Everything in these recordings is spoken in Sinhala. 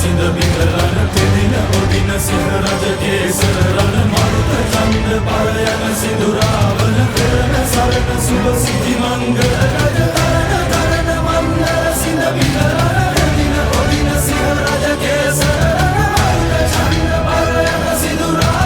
සිඳ බිඳලන පෙදින ඔදින සිහරජ කේසරන මරුත චන්ද පරයන සිදුරාවන පෙරන සරණ සුබ සිටි මංගල රජ තරණ මන්දර සිඳ බිඳලන පෙදින ඔදින සිහරජ කේසරන මරුත චන්ද පරයන සිදුරාවන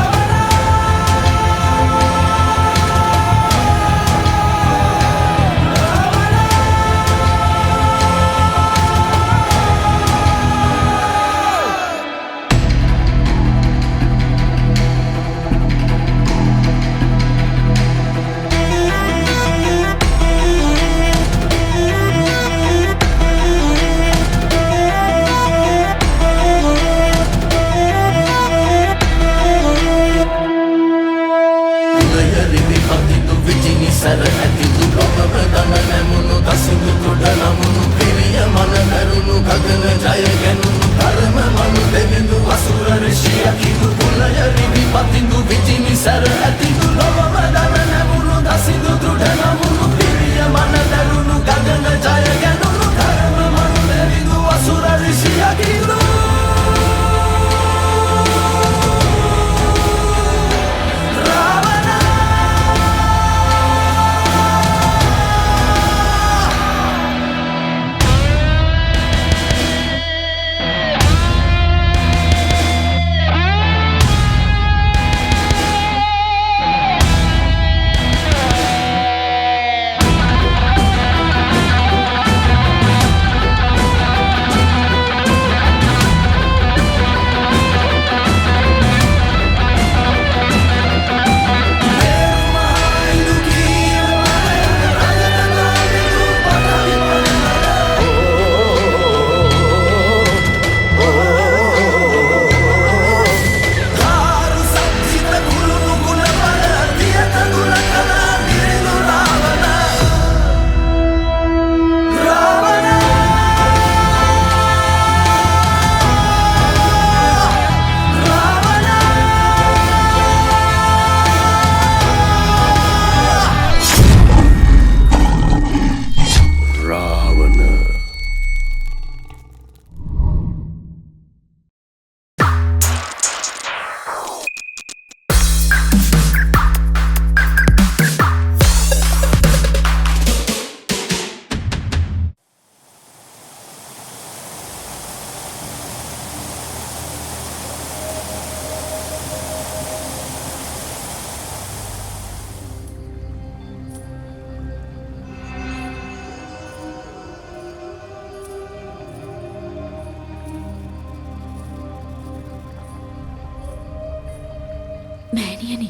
මෑණියනි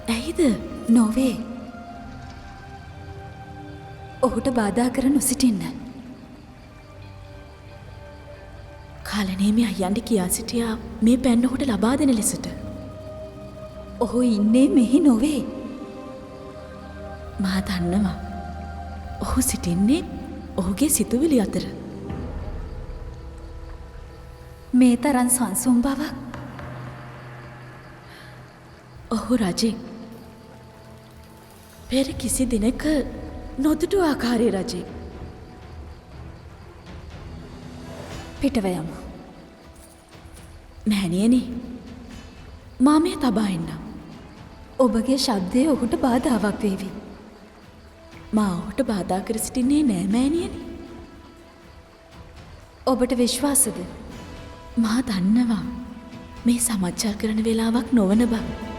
ඇයිද නොවේ ඔහුට බාධා කර නොසිටින්න කාලනේමි අයියන්ට කියා සිටියා මේ පැන්න ඔහුට ලබා දෙන ලෙසට ඔහු ඉන්නේ මෙහි නොවේ මා දන්නවා ඔහු සිටින්නේ ඔහුගේ සිතුවිලි අතර මේ තරම් සංසුන් බවක් ඔහු රජෙක් පෙර කිසි දිනක නොදුටු ආකාරයේ රජෙක් පිටව යමු මෑණියනි මා මේ තබා එන්නම් ඔබගේ ශබ්දය ඔහුට බාධාවක් වේවි මා ඔහුට බාධා කර සිටින්නේ නෑ මෑණියනි ඔබට විශ්වාසද මා දන්නවා මේ සමච්චල් කරන වෙලාවක් නොවන බව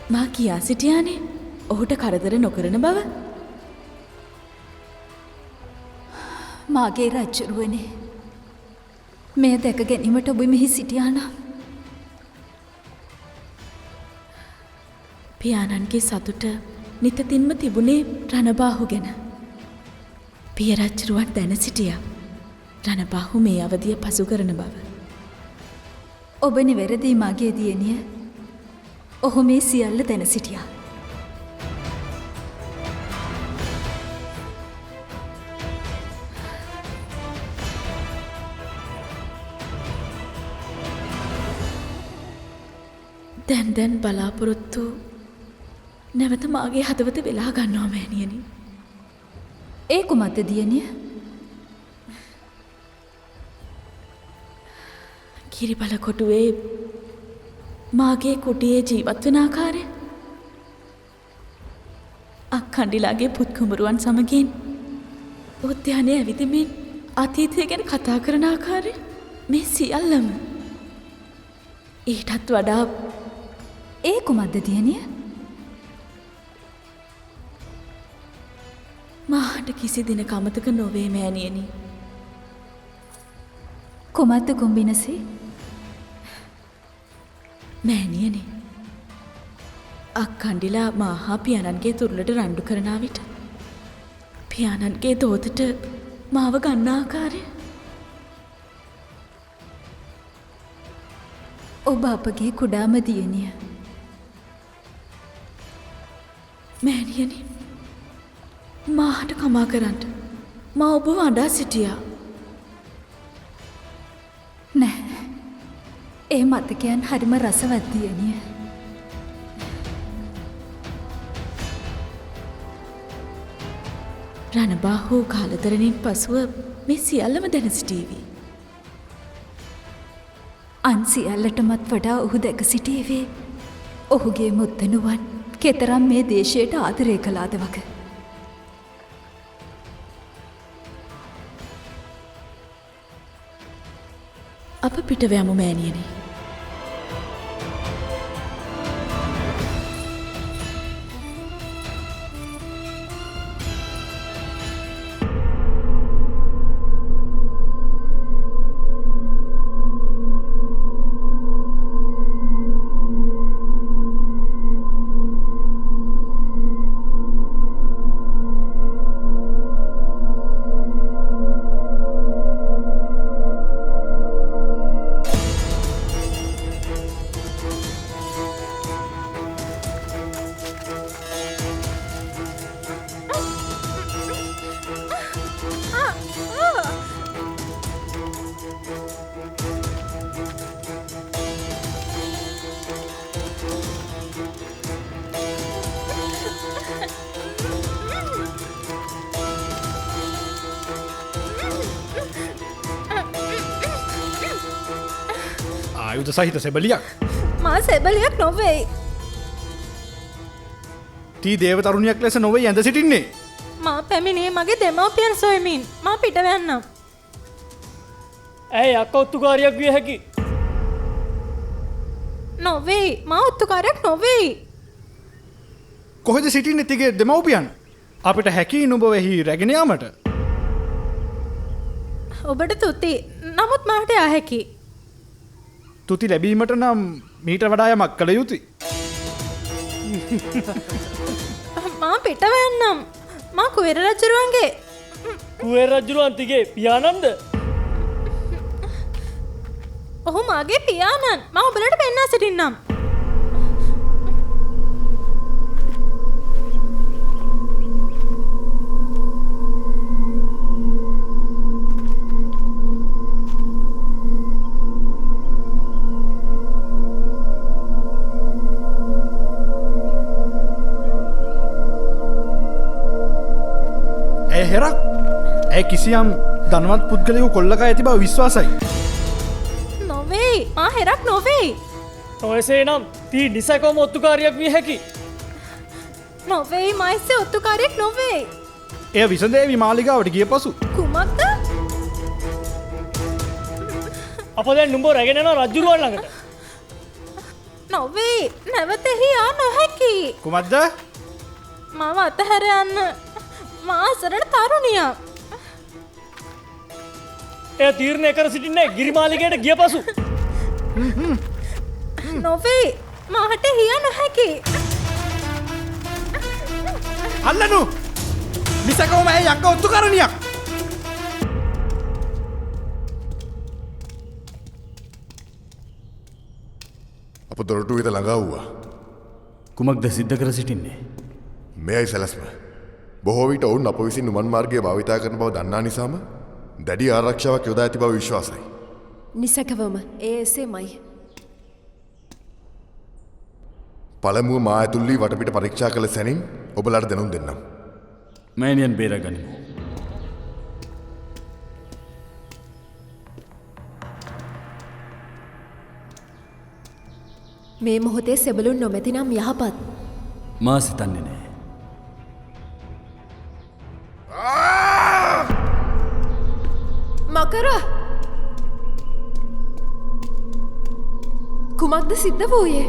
මා කියා සිටියානේ ඔහුට කරදර නොකරන බව මාගේ රජ්ජුරුවනේ මෙය දැක ගැනීමට ඔබ මෙහි සිටියා නම් පියාණන්ගේ සතුට නිතතින්ම තිබුණේ රණබාහු ගැන පිය රජ්ජුරුවන් දැන සිටියා රණබාහු මේ අවධිය පසු කරන බව ඔබ නිවැරදි මාගේ දියණිය ඔහු මේ සියල්ල දැන සිටියා දැන් බලාපොරොත්තු නැවත මාගේ හදවත වෙලා ගන්නවා මෑණියනි. ඒ කුමක්ද දියණිය? කිරිබල කොටුවේ මාගේ කුටියේ ජීවත් වෙන ආකාරය, අක්කණ්ඩිලාගේ පුත් කුඹුරුවන් සමගින් උද්‍යානයේ ඇවිදමින් අතීතය ගැන කතා කරන ආකාරය, මේ සියල්ලම ඊටත් වඩා ඒ කුමක්ද දියණිය? මාහට කිසි දිනක අමතක නොවේ මෑණියනි. කුමක්ද කුම්බිනසේ? මෑණියනි, අක්කණ්ඩිලා මාහා පියාණන්ගේ තුරුලට රණ්ඩු කරනා විට පියාණන්ගේ දෝතට මාව ගන්න ආකාරය. ඔබ අපගේ කුඩාම දියණිය. මෑණියනි, මාහට කමා කරන්න. මා ඔබ වඩා සිටියා. නෑ, ඒ මතකයන් හරිම රසවත් දියණිය. රණබාහු කාලතරණින් පසුව මේ සියල්ලම දැන සිටීවි. අන් සියල්ලටමත් වඩා ඔහු දැක සිටීවේ ඔහුගේ මුත්තනුවන් කෙතරම් මේ දේශයට ආදරය කළාද වග. අප පිටව යමු මෑණියනි. ආයුධ සහිත සෙබලියක්. මා සෙබලියක් නොවෙයි. තී දේව තරුණියක් ලෙස නොවේ ඇඳ සිටින්නේ. මා පැමිණේ මගේ දෙමව්පියන් සොයමින්. මා පිටවෙන්නම්. ඇයි අක්ක ඔත්තුකාරියක් විය හැකි? නොවෙයි. මා ඔත්තුකාරයක් නොවෙයි. කොහෙද සිටින්නේ තිගේ දෙමව්පියන්? අපිට හැකි නුඹවෙහි රැගෙන යාමට. ඔබට තුති. නමුත් මාට යා හැකි. තුති ලැබීමට නම් මීට වඩා යමක් කළ යුතුයි. මා පිටවෙන්නම්. මා කුවේර රජුරුවන්ගේ කුවේර රජුරුවන් තිගේ පියාණන්ද? ඔහු මාගේ පියාණන්. මා ඔබලට පෙන්වා සිටින්නම්. හෙරක් ඇය කිසියම් ධනවත් පුද්ගලයකු කොල්ලක ඇති බව විශ්වාසයි. නොවෙයි. මා හෙරක් නොවෙයි. නොයසේ නම් තී නිසැකවම ඔත්තුකාරියක් විය හැකි. නොවෙයි. මා එසේ ඔත්තුකාරයෙක් නොවෙයි. එය විසඳේවි මාලිගාවට ගිය පසු. කුමක්ද? අප දැන් නුඹ රැගෙන යනවා රජුරුවන් ළඟට. නොවෙයි. නැවතෙහි යා නොහැකි. කුමක්ද? මාව අතහැර යන්න. මා අසරණ තරුණියක්. එය තීරණය කර සිටින්නේ ගිරිමාලිගයට ගිය පසු. නොවෙයි. මාට හිය නොහැකි. අල්ලනු! නිසකවම ඇය යක්ක ඔත්තුකරණියක්! අප දොරටු වෙත ළඟා වූවා. කුමක්ද සිද්ධ කර සිටින්නේ? මෙයයි සැලැස්ම. බොහෝ විට ඔවුන් අප විසින් නුමන් මාර්ගය භාවිතා කරන බව දන්නා නිසාම දැඩි ආරක්ෂාවක් යොදා ඇති බව විශ්වාසයි. නිසැකවම ඒ එසේමයි. පළමුව මා ඇතුල්ලී වටපිට පරීක්ෂා කළ සැනින් ඔබලාට දැනුම් දෙන්නම්. මෑනියන් බේර ගනිමු. මේ මොහොතේ සෙබළුන් නොමැති නම් යහපත්. මා සිතන්නේ නෑ. මකර කුමක්ද සිද්ධ වූයේ?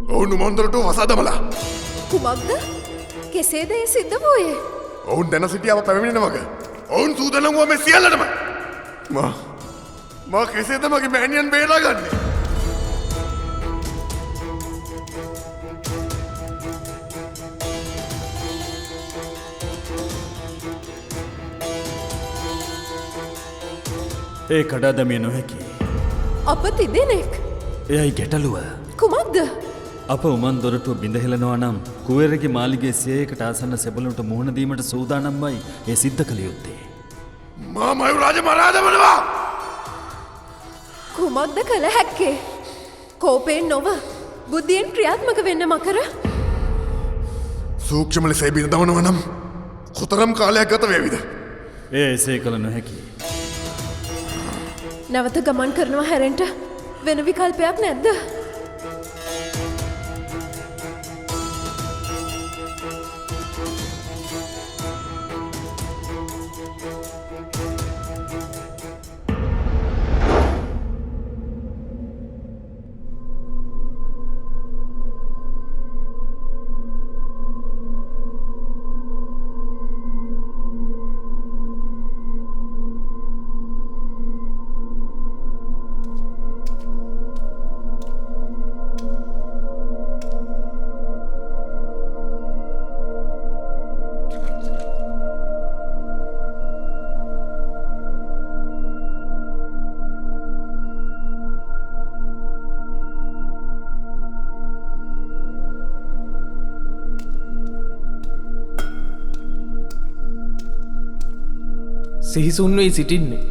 ඔවුන් උමන්දරට වසා දමලා. කුමක්ද? කෙසේද එය සිද්ධ වූයේ? ඔවුන් දැන සිටියාව පැමිණෙන වග. ඔවුන් සූදානම් වුවා මේ සියල්ලටම. මා කෙසේද මගේ මෑණියන් බේරාගන්නේ? ඒ කඩාදමිය නොහැකි. අප තිදෙනෙක්. එයයි ගැටලුව. කුමක්ද? අප උමන් දොරටුව බිඳහෙලනවා නම් කුවේරගේ මාලිගේ සියයකට ආසන්න සෙබළුන්ට මුහුණ දීමට සූදානම්වයි ඒ සිද්ධ කළ යුත්තේ. මා මයුරාජ මරා දමනවා. කුමක්ද කළ හැක්කේ? කෝපයෙන් නොව බුද්ධියෙන් ක්‍රියාත්මක වෙන්න මකර. සූක්ෂම ලෙස බිඳ දමනවා නම් කොතරම් කාලයක් ගත වේවිද? ඒ එසේ කළ නොහැකි. නැවත ගමන් කරනවා හැරෙන්ට වෙන විකල්පයක් නැද්ද? සිහිසුන් වී සිටින්නේ.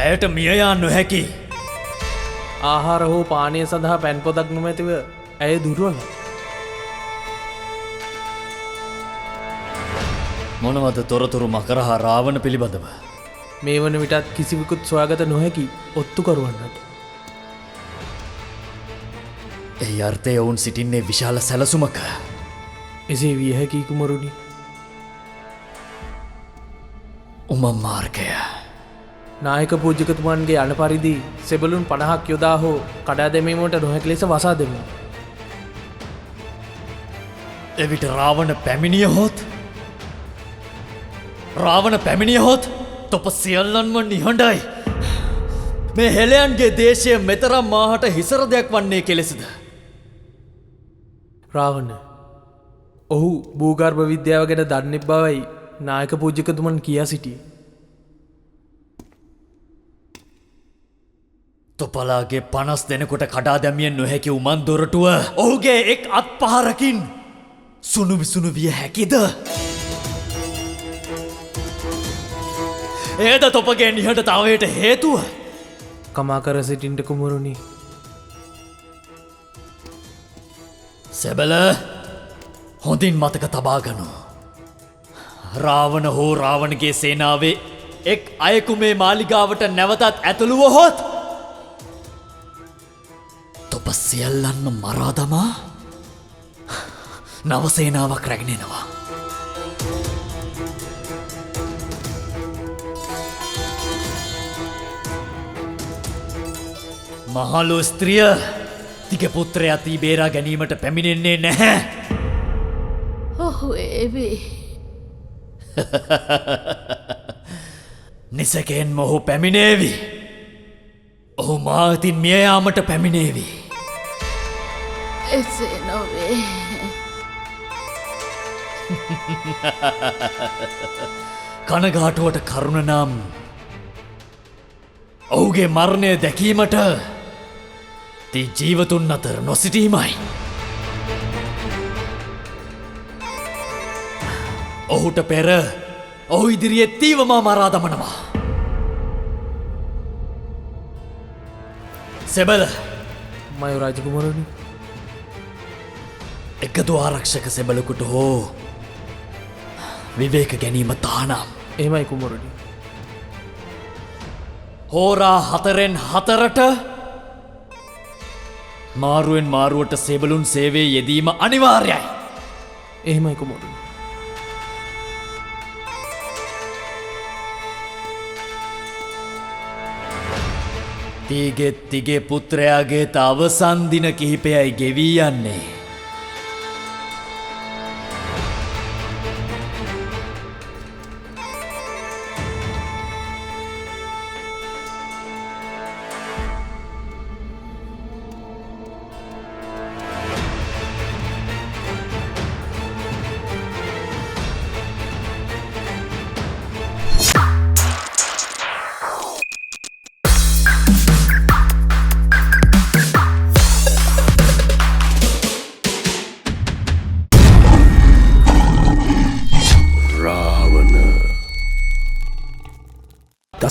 ඇයට මියයා නොහැකි. ආහාර හෝ පානය සඳහා පැන්පොදක් නොමැතිව ඇය දුරුවල. මොනවද තොරතුරු මකරහා රාවණ පිළිබඳව. මේ වන විටත් කිසිවිකුත් සොයාගත නොහැකි ඔත්තුකරුවන්නට. ඒ අර්ථය ඔවුන් සිටින්නේ විශාල සැලසුමක. එසේ විය හැකි කුමරුණි. උමමාර්ගය නායක පූජකතුමන්ගේ අන පරිදි සෙබළුන් 50ක් යොදා හෝ කඩා දැමීමට නොහැකි ලෙස වසා දෙමු. එවිට රාවණ පැමිණියහොත් තොප සියල්ලන්ම නිහඬයි. මේ හෙළයන්ගේ දේශය මෙතරම් මාහට හිසර දෙයක් වන්නේ කෙලෙසද. රාවණ ඔහු භූගර්භ විද්‍යාව ගැන දන්නෙක් බවයි නායක පූජකතුමන් කියා සිටියේ. තොපලාගේ 50 දෙනෙකුට කඩා දැමිය නොහැකි උමන් දොරටුව ඔහුගේ එක් අත්පහරකින් සුණු විසුණු විය හැකිද? එයද තොපගේ නිහඬතාවයට හේතුව? කමා කර සිටින්ට කුමරුනි. සෙබල හොඳින් මතක තබාගනු. රාවණ හෝ රාවණගේ සේනාවේ එක් අයෙකු මේ මාලිගාවට නැවතත් ඇතුළුවහොත් තොප සියල්ලන්ම මරා දමා නවසේනාවක් රැගෙනෙනවා. මහලු ස්ත්‍රිය තික පුත්‍රය අති බේරා ගැනීමට පැමිණෙන්නේ නැහැ. ඔහු ඒවේ. නිසකෙන් මොහු පැමිණේවි. ඔහු මාතින් මියයාමට පැමිණේවි. එසේ නොවේ. කනගාටුවට කරුණ නම් ඔහුගේ මරණය දැකීමට ති ජීවතුන් අතර නොසිටීමයි. ඔහුට පෙර ඔහු ඉදිරියේ තීවමා මරා දමනවා. සෙබල මයුරාජ කුමරුනි. එකදු ආරක්ෂක සෙබලකුට හෝ විවේක ගැනීම තානම්. එහෙමයි කුමරුනි. හෝරා 4-4ට මාරුවෙන් මාරුවට සෙබළුන් සේවයේ යෙදීම අනිවාර්යයි. එහෙමයි කුමරුනි. තීගෙත් තිගේ පුත්‍රයාගේ අවසන් දින කිහිපයයි ගෙවී යන්නේ.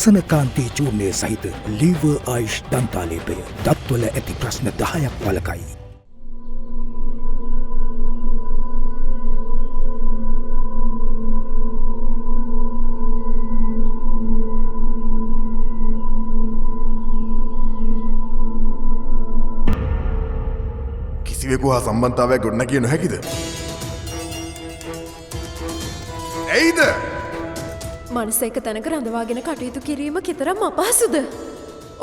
දසනකාන්තී චූර්ණය සහිත ලීව ආයිෂ් දන්තාලේපය දත්වල ඇති ප්‍රශ්න 10ක් වලකයි. කිසිවෙකු හා සම්බන්ධතාවයක් ගොඩනැගිය නොහැකිද? ඇයිද? මනස එක තැනක රඳවාගෙන කටයුතු කිරීම කෙතරම් අපහසුද?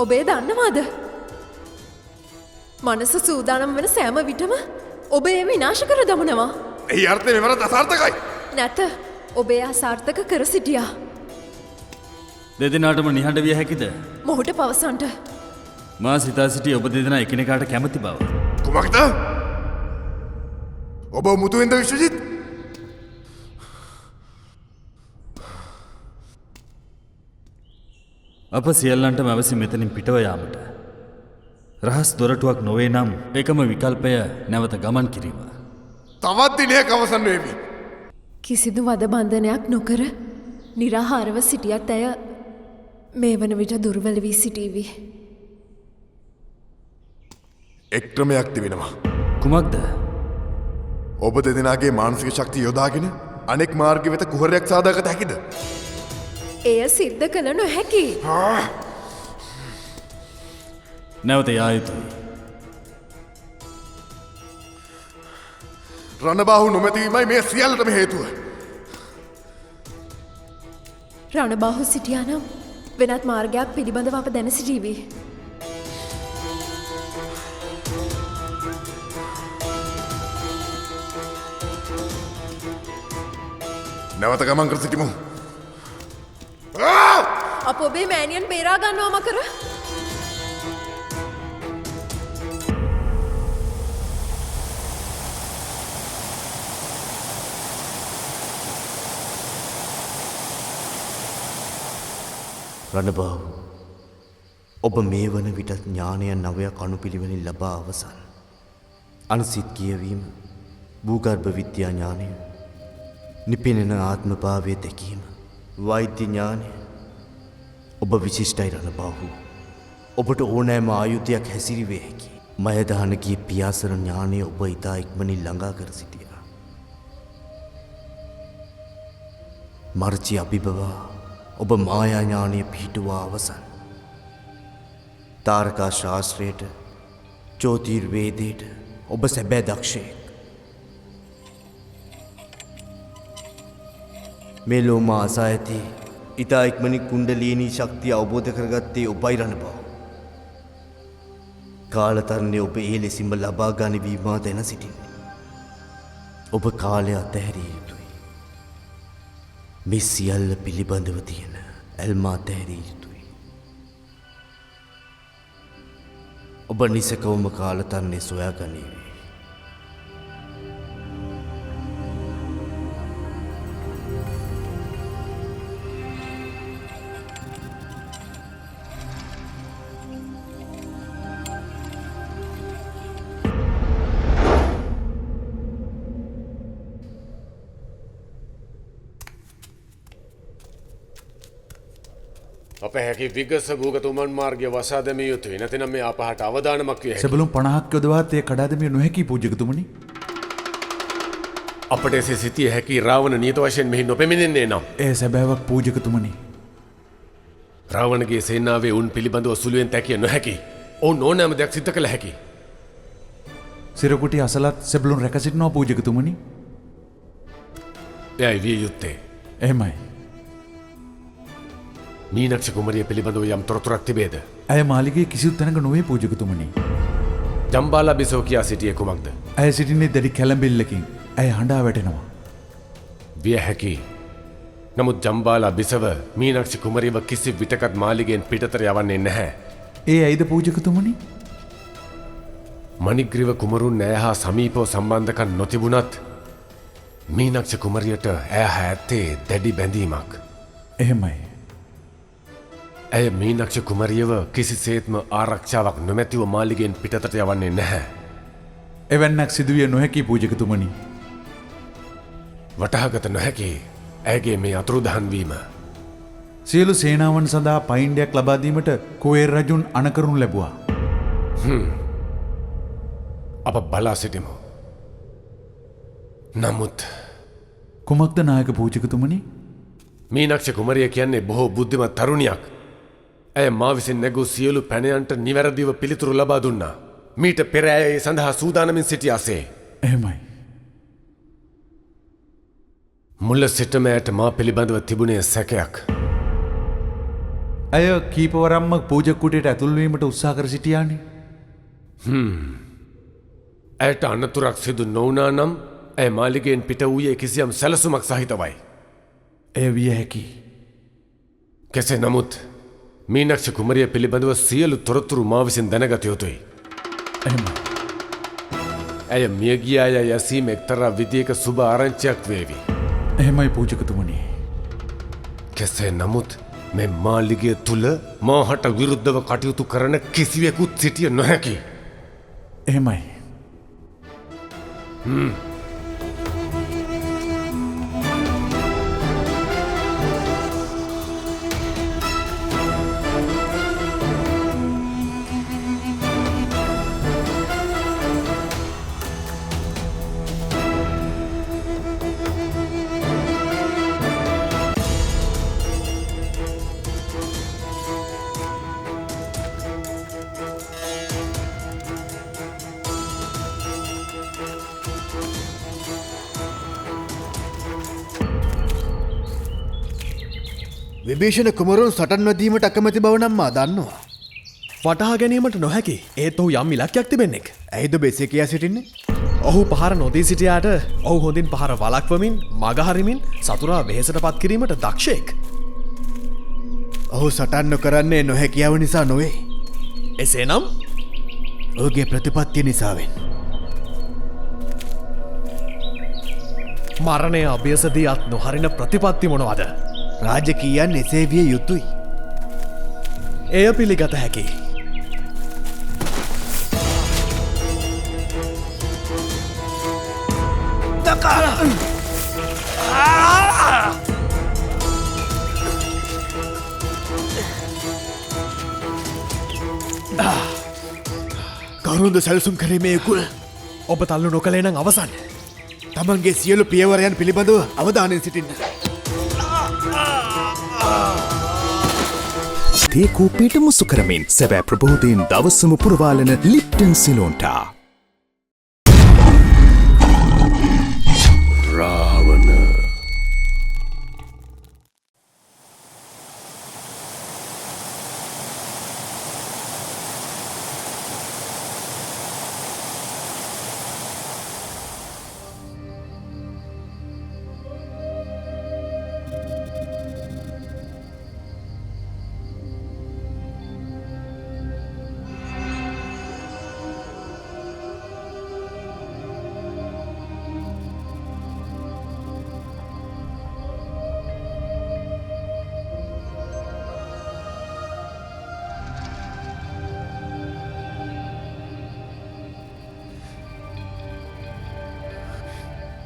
ඔබේ දන්නවාද? මනස සූදානම් වෙන සෑම විටම ඔබ ඒ විනාශ කර දමනවා. එහි අර්ථය මෙවරත් අසාර්ථකයි. නැත. ඔබේ අසාර්ථක කර සිටියා. දෙදෙනාටම නිහඬ විය හැකිද? මොහුට පවසන්ට. මා සිතා සිටි ඔබ දෙදෙනා එකිනෙකාට කැමති බව. කුමක්ද? ඔබ මුතුවෙන්ද විශ්වජිත්? අප සියල්ලන්ටම අවසි මෙතනින් පිටව යාමට. රහස් දොරටුවක් නොවේ නම් එකම විකල්පය නැවත ගමන් කිරීම. තවත් දිනයක් අවසන් වේවි. කිසිදු වද බන්ධනයක් නොකර නිරාහාරව සිටියත් ඇය මේ වන විට දුර්වල වී සිටීවි. එක් ක්‍රමයක් තිබෙනවා. කුමක්ද? ඔබ දෙදෙනාගේ මානසික ශක්තිය යොදාගෙන අනෙක් මාර්ග වෙත කුහරයක් සාදාගත හැකිද? එය සිද්ධ කළ නොහැකි. නැවත යා යුතුයි. රණබාහු නොමැතිවීමයි මේ සියල්ලටම හේතුව. රණබාහු සිටියානම් වෙනත් මාර්ගයක් පිළිබඳව අප දැන සිටීවි. නැවත ගමන් කර සිටිමු. අප ඔබේ මෑණියන් බේරා ගන්නවා මකර. රණබාහු, ඔබ මේ වන විටත් ඥානය නවයක් අනුපිළිවෙලින් ලබා අවසන්. අනුසිත් කියවීම, භූගර්භ විද්‍යා ඥානය, නිපෙනෙන ආත්මභාවය දැකීම, වෛද්‍ය ඥානය. ඔබ විශිෂ්ටයි රණබාහු. ඔබට ඕනෑම ආයුධයක් හැසිරිවේ හැකි. මයදානගේ පියාසර ඥානය ඔබ ඉතා ඉක්මනින් ළඟා කර සිටියා. මර්චි අභිබවා ඔබ මායා ඥානය පිහිටුවා අවසන්. තාරකා ශාස්ත්‍රයට, ජෝතිර්වේදයට ඔබ සැබෑ දක්ෂයෙක්. මේ ලෝම ආසා ඇති ඉතා ඉක්මනින් කුණ්ඩලිනී ශක්තිය අවබෝධ කරගත්තේ ඔබයි රණබාහු. කාලතරණය ඔබ ඒ ලෙසින්ම ලබා ගනිවී මා දැන සිටින්නේ. ඔබ කාලය අතහැරිය යුතුයි. මේ සියල්ල පිළිබඳව තියෙන ඇල්ම අතහැරිය යුතුයි. ඔබ නිසකවම කාලතරණය සොයා ගනීවි. අප හැකි විගස භූගතුමන් මාර්ගය වසා දැමිය යුතුයි. නැතිනම් මේ අපහට අවදානමක් විය හැකියි. සෙබළුන් 50ක් යොදවාත් ඒ කඩා දැමිය නොහැකි පූජකතුමනි. අපට එසේ සිතිය හැකි රාවණ නියත වශයෙන් මෙහි නොපැමිණෙන්නේ නම් ඒ සැබෑවක් පූජකතුමනි. රාවණගේ සේනාවේ උන් පිළිබඳව සුළුවෙන් තැකිය නොහැකි. ඔවුන් ඕනෑම දෙයක් සිද්ධ කළ හැකි. සිරකුටි අසලත් සෙබළුන් රැක සිටිනවා පූජකතුමනි. එයයි විය යුත්තේ. එහෙමයි. මීනක්ෂ කුමරිය පිළිබඳව යම් තොරතුරක් තිබේද? ඇය මාලිගයේ කිසිදු තැනක නොවේ පූජකතුමනි. ජම්බාලා බිසෝ කියා සිටියේ කුමක්ද? ඇය සිටින්නේ දැඩි කැළඹිල්ලකින්. ඇය හඬා වැටෙනවා. විය හැකි. නමුත් ජම්බාලා බිසව මීනක්ෂ කුමරියව කිසි විටකත් මාලිගයෙන් පිටතට යවන්නේ නැහැ. ඒ ඇයිද පූජකතුමනි? මණිග්‍රීව කුමරුන් ඇය හා සමීපව සම්බන්ධකම් නොතිබුණත් මීනක්ෂ කුමරියට ඇය හා ඇත්තේ දැඩි බැඳීමක්. එහෙමයි. ඇය මීනක්ෂ කුමරියව කිසිසේත්ම ආරක්ෂාවක් නොමැතිව මාලිගයෙන් පිටතට යවන්නේ නැහැ. එවැන්නක් සිදුවිය නොහැකි පූජකතුමනි. වටහාගත නොහැකි ඇයගේ මේ අතුරුදහන්වීම. සියලු සේනාවන් සඳහා පයින්ඩයක් ලබාදීමට කුවේර් රජුන් අනකරුණු ලැබුවා. අප බලා සිටිමු. නමුත් කුමක්ද නායක පූජකතුමනි? මීනක්ෂ කුමරිය කියන්නේ බොහෝ බුද්ධිමත් තරුණියක්. ඇය මා විසින් නැගූ සියලු පැනයන්ට නිවැරදිව පිළිතුරු ලබා දුන්නා. මීට පෙර ඇය ඒ සඳහා සූදානමින් සිටියාසේ. එහෙමයි. මුල්ල සිටම ඇයට මා පිළිබඳව තිබුණේ සැකයක්. ඇය කීපවරම්ම පූජක කුටියට ඇතුල්වීමට උත්සාහ කර සිටියානේ. ඇයට අනතුරක් සිදු නොවුනා නම් ඇය මාලිගයෙන් පිට වූයේ කිසියම් සැලසුමක් සහිතවයි. එය විය හැකි. කෙසේ නමුත් මීනක්ෂ කුමරිය පිළිබඳව සියලු තොරතුරු මා විසින් දැනගත යුතුයි. ඇය මියගිය අය යසීම එක්තරා විදියක සුබ ආරංචියක් වේවි. එහෙමයි පූජකතුමනි. කෙසේ නමුත් මේ මාලිගය තුල මාහට විරුද්ධව කටයුතු කරන කිසිවෙකුත් සිටිය නොහැකි. එහෙමයි. විභීෂණ කුමරුන් සටන් වැදීමට අකමැති බව නම් මා දන්නවා. වටහා ගැනීමට නොහැකි. ඒත් ඔහු යම් ඉලක්කයක් තිබෙන්නෙක්. ඇයිද බෙසේ කියා සිටින්නේ? ඔහු පහර නොදී සිටියාට ඔහු හොඳින් පහර වළක්වමින් මගහරිමින් සතුරා වෙහෙසට පත් කිරීමට දක්ෂයෙක්. ඔහු සටන් නොකරන්නේ නොහැකියාව නිසා නොවේ. එසේනම් ඔහුගේ ප්‍රතිපත්තිය නිසාවෙන්. මරණය අභ්‍යසදී අත් නොහරින ප්‍රතිපත්ති මොනවද? රාජකීයන් එසේ විය යුතුයි. එය පිළිගත හැකි. කවුරුන්ද සැලසුම් කිරීමේ කුල්? ඔබ තල්ලු නොකළේ නම් අවසන්. තමන්ගේ සියලු පියවරයන් පිළිබඳව අවධානයෙන් සිටින්න. තේ කෝපයට මුසු කරමින් සැබෑ ප්‍රබෝධයෙන් දවසම පුරවාලන ලිප්ටන් සිලෝන්ටා. රාවණ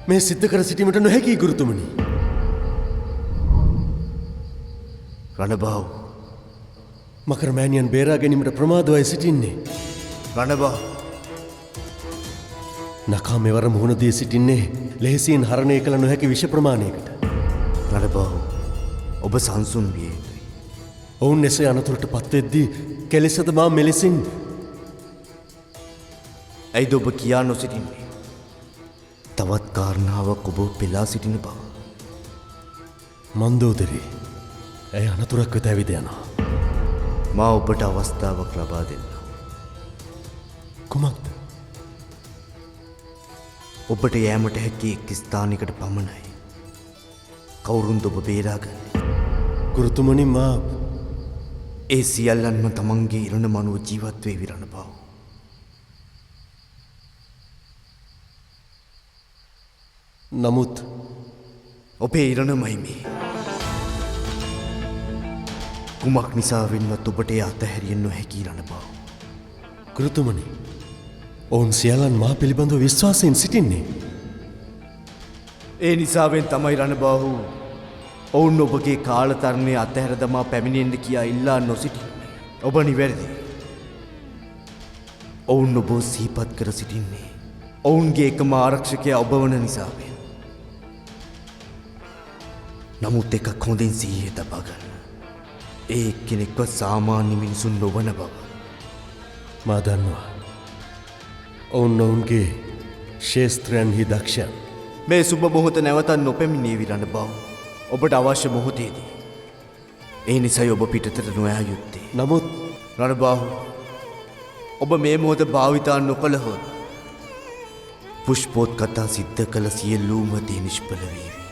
මේ සිද්ධ කර සිටීමට නොහැකි ගුරුතුමනි. රණබාව් මකරමෑණියන් බේරා ගැනීමට ප්‍රමාදවයි සිටින්නේ. රණබාව් නකා මෙවර මුහුණ දී සිටින්නේ ලෙහෙසියෙන් හරණය කළ නොහැකි විෂ ප්‍රමාණයකට. නරබාහු ඔබ සංසුන් විය යුතුයි. ඔවුන් එසේ අනතුරට පත්වෙද්දී කෙලෙසද මා මෙලෙසින් ඇයිද ඔබ කියා නොසිටින්නේ. තවත් කාරණාවක් ඔබ පෙලා සිටින බව. මන්දෝදරේ ඇය අනතුරක් වෙත ඇවිද යනවා. මා ඔබට අවස්ථාවක් ලබා දෙන්න. කුමක්ද? ඔබට යෑමට හැකි එක් ස්ථානයකට පමණයි. කවුරුන්ද ඔබ බේරාගන්නේ? ගුරුතුමනි මා ඒ සියල්ලන්ම තමන්ගේ ඉරණ මනුව ජීවත් වේ විරණ බව. නමුත් ඔබේ ඉරණමයි මේ. කුමක් නිසාවෙන්වත් ඔබට එය අතහැරිය නොහැකි ඉරණ බව. ගුරුතුමනි ඔවුන් සියල්ලන් මා පිළිබඳව විශ්වාසයෙන් සිටින්නේ. ඒ නිසාවෙන් තමයි රණබාහු ඔවුන් ඔබගේ කාලතරණය අතහැර දමා පැමිණෙන්ට කියා ඉල්ලා නොසිටින්නේ. ඔබ නිවැරදි. ඔවුන් ඔබ සිහිපත් කර සිටින්නේ ඔවුන්ගේ එකම ආරක්ෂකයා ඔබ වන නිසාවෙන්. නමුත් එකක් හොඳින් සිහියේ තබා ගන්න. ඒ එක්කෙනෙක්ව සාමාන්‍ය මිනිසුන් නොවන බව. මා දන්නවා. ඔවුන් ඔවුන්ගේ ශේස්ත්‍රයන්හි දක්ෂයන්. මේ සුබ මොහොත නැවතත් නොපැමිණියේ විරණ බව. ඔබට අවශ්‍ය මොහොතේදී. ඒ නිසයි ඔබ පිටතට නොයා යුත්තේ. නමුත් රණබාහු ඔබ මේ මොහොත භාවිතා නොකළහොත් පුෂ්පෝත් කතා සිද්ධ කළ සියලුම දේ නිෂ්ඵල වේවි.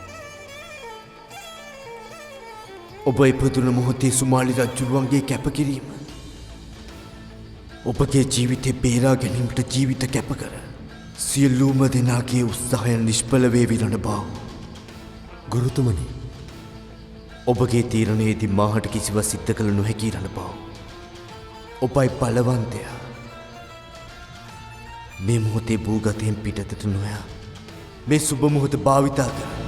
ඔබ ඉපදුන මොහොතේ සුමාලි රජුරුවන්ගේ කැපකිරීම ඔබගේ ජීවිතේ බේරා ගැනීමට ජීවිත කැප කර සියලුම දෙනාගේ උත්සාහයන් නිෂ්ඵල වේවි රණබාහු. ගුරුතුමනි ඔබගේ තීරණයේදී මාහට කිසිවක් සිද්ධ කළ නොහැකි රණබාහු. ඔබයි බලවන්තයා. මේ මොහොතේ භූගතයෙන් පිටතට නොයා මේ සුබ මොහොත භාවිතා කර.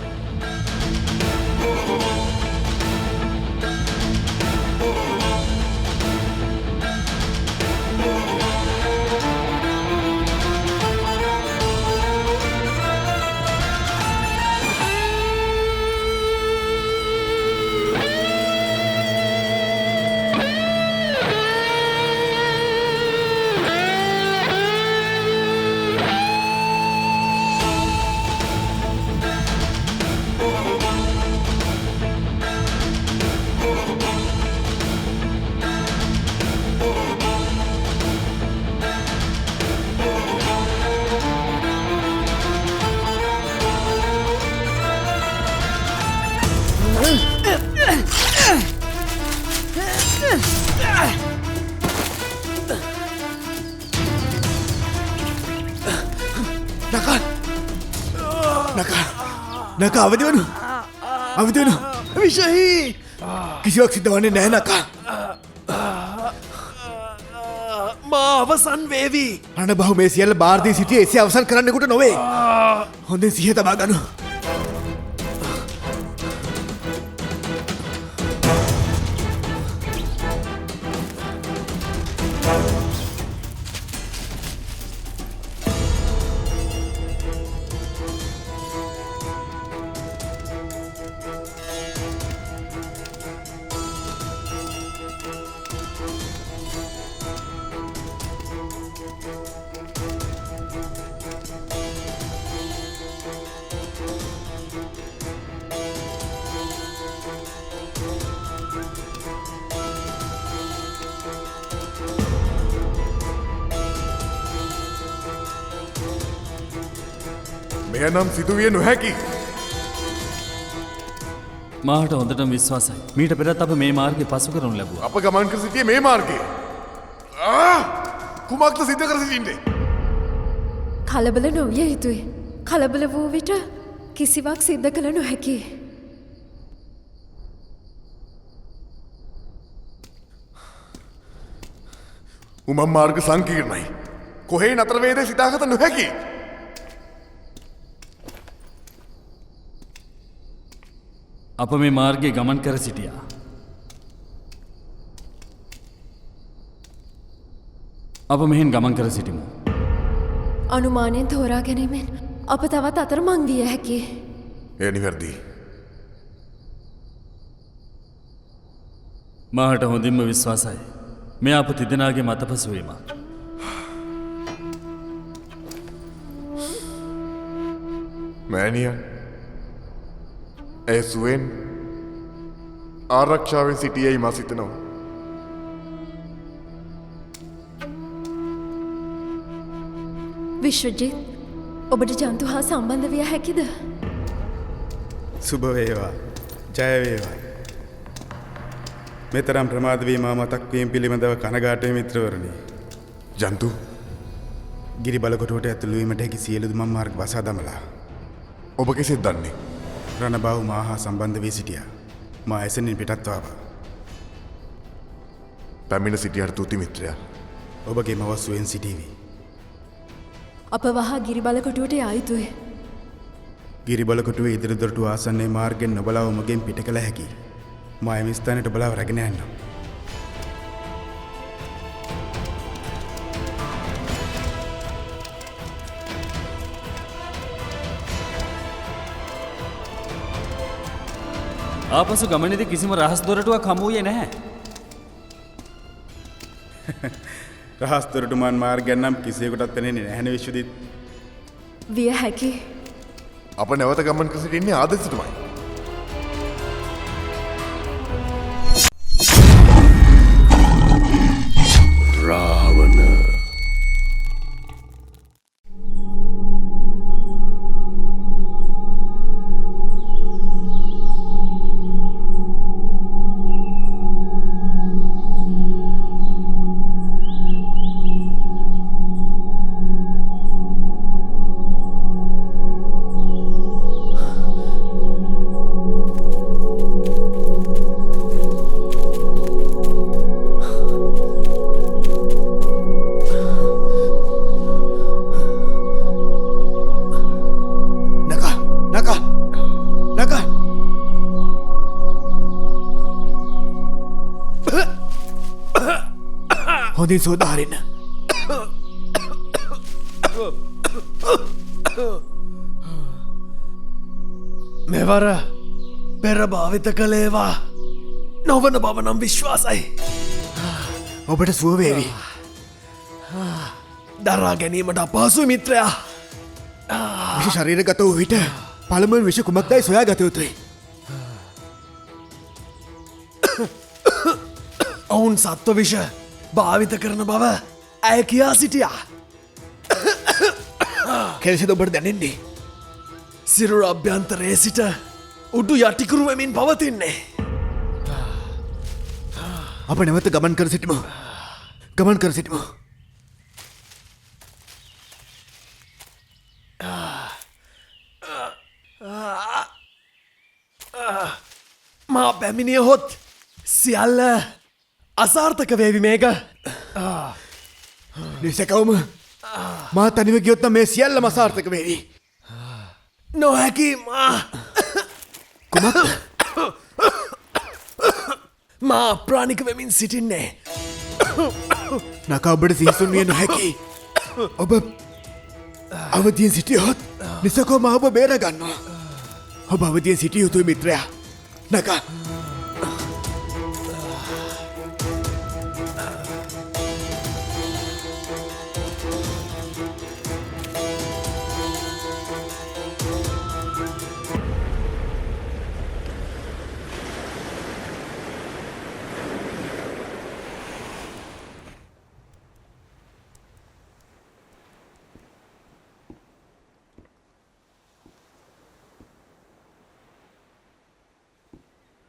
නකා අවදි වනු අවදි වනු විශහි කිසිවක් සිද්ධ වන්නේ නෑ නකා. මා අවසන් වේවී. රණබාහු මේ සියල්ල බාර්දී සිටියේ එසේ අවසන් කරන්නෙකුට නොවේ. හොඳින් සිහිය තබා ගනු. මෙය නම් සිදුවිය නොහැකි. මාහට හොඳටම විශ්වාසයි. මීට පෙරත් අප මේ මාර්ගය පසු කරනු ලැබුවා. අප ගමන් කර සිටියේ මේ මාර්ගයේ. කුමක්ද සිද්ධ කර සිටින්නේ? කලබල නොවිය යුතුයි. කලබල වූ විට කිසිවක් සිද්ධ කළ නොහැකි. උමම් මාර්ග සංකීර්ණයි. කොහේ නතර වේද සිතාගත නොහැකි. අප මේ මාර්ගයේ ගමන් කර සිටියා. අප මෙහෙන් ගමන් කර සිටිමු. අනුමානයෙන් තෝරා ගැනීමෙන් අප තවත් අතරමං විය හැකි. එය නිවැරදි. මාහට හොඳින්ම විශ්වාසයි. මේ අප තිදෙනාගේ මතපසුවීමක්. මෑනියන් ඇය සුවෙන් ආරක්ෂාවෙන් සිටියයි මා සිතනවා. විශ්වජිත් ඔබට ජන්තු හා සම්බන්ධ විය හැකිද? සුබ වේවා. ජය වේවා. මෙතරම් ප්‍රමාද වීම මතක් වීම පිළිබඳව කනගාටුයි මිත්‍රවරණි. ජන්තු ගිරි බලකොටුවට ඇතුළු වීමට හැකි සියලු දුමම් මාර්ග වසා දමලා. ඔබ කෙසේද දන්නේ? රණබාහු මා හා සම්බන්ධ වී සිටියා. මා එසෙනින් පිටත් ආවා. පැමිණ සිටියට තුති මිත්‍රයා. ඔබගේ මව සුවෙන් සිටීවි. අප වහා ගිරිබල කොටුවට යා යුතුය. ගිරිබල කොටුවේ ඉදිරි දොරටු ආසන්නයේ මාර්ගෙන් නොබලා ඔබගෙන් පිට කළ හැකි. මා එම ස්ථානයට ඔබලාව රැගෙන යන්නම්. ආපසු ගමනේදී කිසිම රහස් දොරටුවක් හමු වූයේ නැහැ. රහස් දොරටුමාන් මාර්ගයන් නම් කිසියෙකුටත් පෙනෙන්නේ නැහැ විශ්වදිත්. විය හැකි. අප නැවත ගමන් කර සිටින්නේ ආදර්ශතුමයි. රාවණ හොඳින් සෝදාහරින්න. මෙවර පෙර භාවිත කළේවා නොවන බව නම් විශ්වාසයි. ඔබට සුවවේවි. දරා ගැනීමට අපහසු මිත්‍රයා. විෂ ශරීර ගත වූ විට පළමුවෙන් විෂ කුමක්දයි සොයා ගත යුතුයි. ඔවුන් සත්ව විෂ භාවිත කරන බව ඇය කියා සිටියා. කෙලෙසද ඔබට දැනෙන්නේ? සිරුර අභ්‍යන්තරයේ සිට උඩු යටිකුරුවමින් පවතින්නේ. අප නැවත ගමන් කර සිටිමු. ගමන් කර සිටිමු. මා පැමිණිය හොත් සියල්ල අසාර්ථක වේවි මේක. නිසකවම මා තනිව ගියොත් නම් මේ සියල්ල අසාර්ථක වේවි. නොහැකි මා කුමක්? මා ප්‍රාණික වෙමින් සිටින්නේ. නකා ඔබට සිහිසුන් විය නොහැකි. ඔබ අවදියෙන් සිටියොත් නිසකෝ මා ඔබ බේර ගන්නවා. ඔබ අවදියෙන් සිටිය යුතුයි මිත්‍රයා. නකා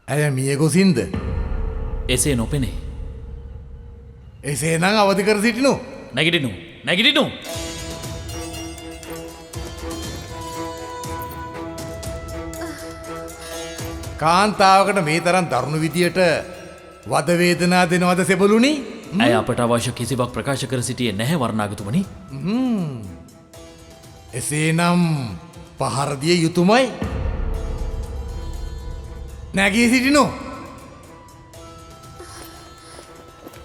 ඇය මියගොසින්ද? එසේ නොපෙනේ. එසේ නම් අවධි කර සිටිනු. නැගිටිනු නැගිටිනු. කාන්තාවකට මේ තරම් දරුණු විදියට වදවේදනා දෙනවද සෙබළුනි? ඇය අපට අවශ්‍ය කිසිවක් ප්‍රකාශ කර සිටියේ නැහැ වර්ණාගතුමනි. එසේ නම් පහරදිය යුතුමයි. නැගී සිටිනු.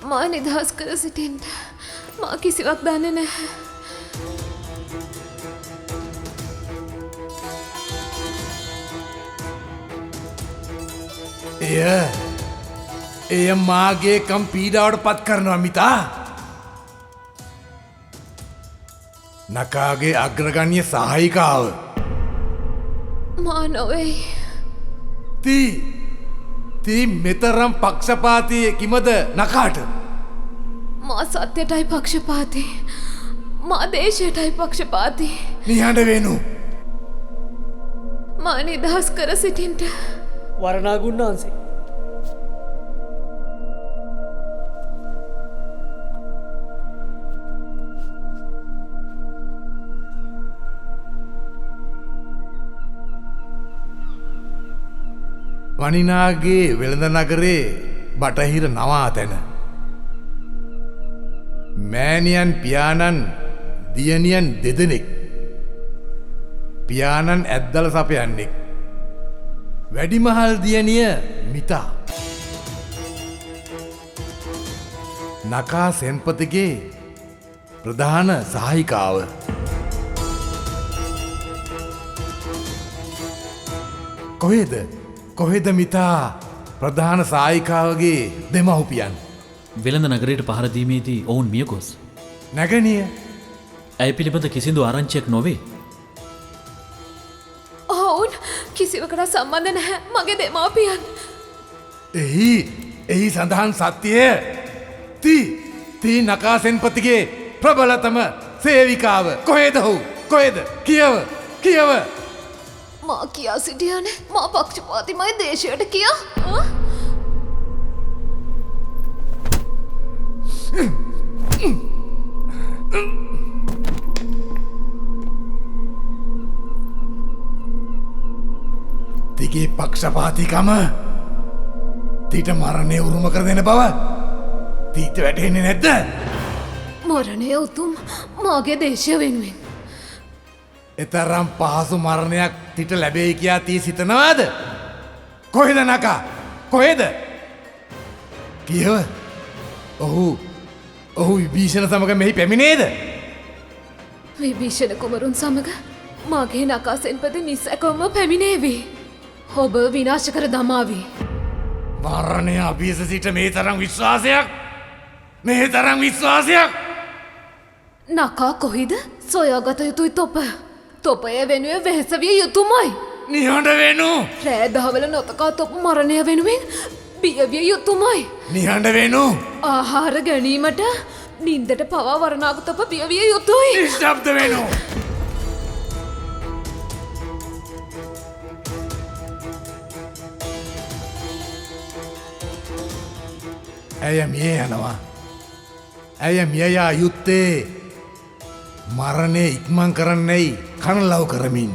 මා නිදහස් කර සිටින්ට මා කිසිවක් දන්නේ නැහැ. එය මාගේ කම් පීඩාවට පත් කරනවා මිතා. නකාගේ අග්‍රගණ්‍ය සාහිකාව මා නොවෙයි. තී මෙතරම් පක්ෂපාතිය කිමද නකාට? මා සත්‍යයටයි පක්ෂපාති. මා දේශයටයි පක්ෂපාති. නිහඬ වෙනු. මා නිදහස් කර සිටින්ට. වරණාගුණාන්සේ. වනිනාගේ වෙළඳ නගරේ බටහිර නවා තැන. මෑණියන් පියාණන් දියණියන් දෙදෙනෙක්. පියාණන් ඇද්දල සපයන්නෙක්. වැඩිමහල් දියණිය මිතා. නකා සෙන්පතිගේ ප්‍රධාන සාහිකාව. කොහෙද මිතා ප්‍රධාන සායිකාවගේ දෙමව්පියන්? වෙළඳ නගරයට පහරදීමේදී ඔවුන් මියකොස්. නැගනිය ඇය පිළිබඳ කිසිදු ආරංචියක් නොවේ. ඔවුන් කිසිවකට සම්බන්ධ නැහැ මගේ දෙමාපියන්. එහි සඳහන් සත්‍යය තී නකා සෙන්පතිගේ ප්‍රබලතම සේවිකාව. කොහෙද හු කොහෙද කියව මා කියා සිටියනේ මා පක්ෂපාතිමයි දේශයට කියා. තිගේ පක්ෂපාතිකම තීට මරණය උරුම කර දෙන බව තීට වැටහෙන්නේ නැද්ද? මරණය උතුම් මාගේ දේශය වෙනුවෙන්. එතරම් පහසු මරණයක් තිට ලැබෙයි කියා තී සිතනවාද? කොහෙද නකා? කොහෙද? කියව ඔහු විභීෂණ සමග මෙහි පැමිණේද? විභීෂණ කුමරුන් සමග මගේ නකා සෙන්පති නිසැකවම පැමිණේවි. ඔබ විනාශ කර දමාවී. මරණය අභියස සිට මේ තරම් විශ්වාසයක් නකා කොහිද? සොයාගත යුතුයි තොප. තොපය වෙනුවෙන් වෙහෙසවිය යුතුමයි. නිහඬ වෙනු. රෑදහවල නොතකා තොප මරණය වෙනුවෙන් බියවිය යුතුමයි. නිහඬ වෙනු. ආහාර ගැනීමට නින්දට පවා වරණාග තොප බියවිය යුතුයි. නිශ්ශබ්ද වෙනු. ඇය මිය යනවා. ඇය මියයා යුත්තේ මරණය ඉක්මන් කරන්නයි කනලව් කරමින්.